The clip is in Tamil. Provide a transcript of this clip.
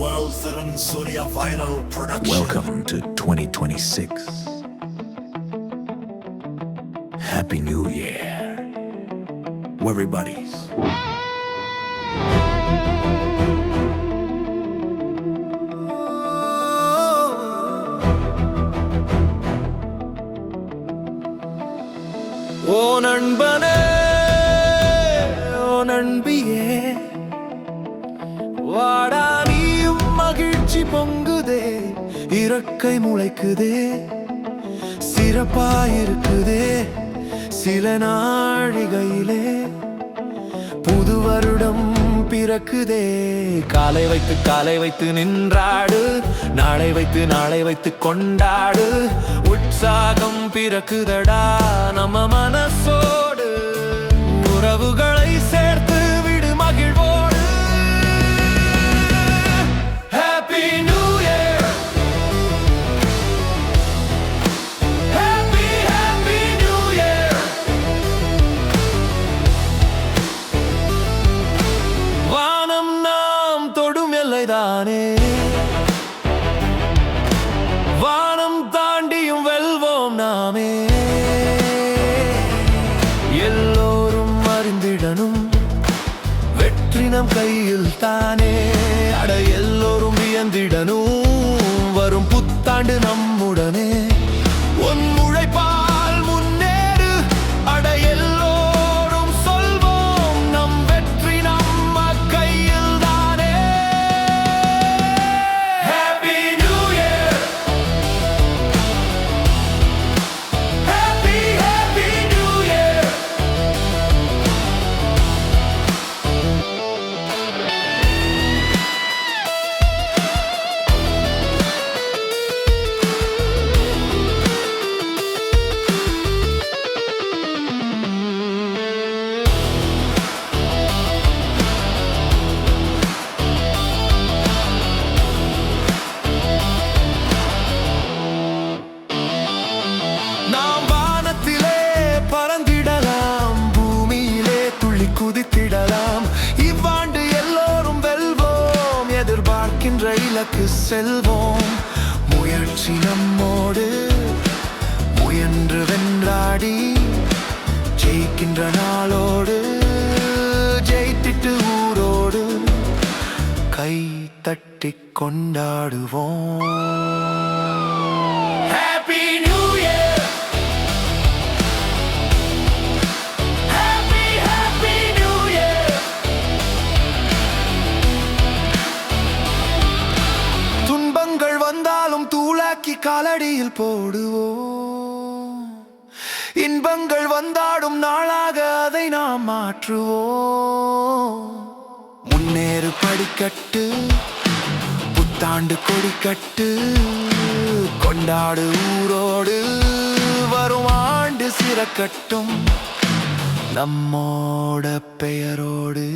World Siren Surya Viral Production. Welcome to 2026. Happy New Year, everybody's. ஓ நண்பனே, ஓ நண்பியே, வாடா நீயும் மகிழ்ச்சி பொங்குதே, இறக்கை முளைக்குதே, சிறப்பாயிருக்குதே சில நாழிகையிலே, புது வருடம் பிறக்குதே. காலை வைத்து நின்றாடு, நாளை வைத்து கொண்டாடு, உற்சாகம் பிறக்குதடா நம்ம மனசோடு, உறவுகளை சேர்த்து விடு மகிழ்வோடு. Happy New Year, Happy New Year. வானம் நாம் தொடும் எல்லைதானே, வானம் தாண்டியும் வெல்வோம் நாமே. எல்லோரும் அறிந்திடனும் வெற்றி நம் கையில் தானே, அட எல்லோரும் வியந்திடனும் வரும் புத்தாண்டு நம்முடனே. உன் உழைப்பால் முன்னேறு, அட எல்லோரும் சொல்வோம் நம் வெற்றி நம்ம கையில் தானே. Happy New Year, Happy New Year. நாம் வானத்திலே பறந்திடலாம், பூமியிலே துள்ளி குதித்திடலாம். இவ்வாண்டு எல்லோரும் வெல்வோம், எதிர்பார்க்கின்ற இலக்கு செல்வோம். முயற்சி நம்மோடு, முயன்று வென்றாடி ஜெயிக்கின்ற நாளோடு, ஜெயித்திட்டு ஊரோடு கை தட்டி கொண்டாடுவோம். Happy New Year, Happy New Year. துன்பங்கள் வந்தாலும் தூளாக்கி காலடியில் போடுவோம், இன்பங்கள் வந்தாடும் நாளாக அதை நாம் மாற்றுவோம். முன்னேறு படிக்கட்டு, புத்தாண்டு கொடிக்கட்டு, கொண்டாடு ஊரோடு, வரும் ஆண்டு சிறக்கட்டும் நம்மோட பெயரோடு.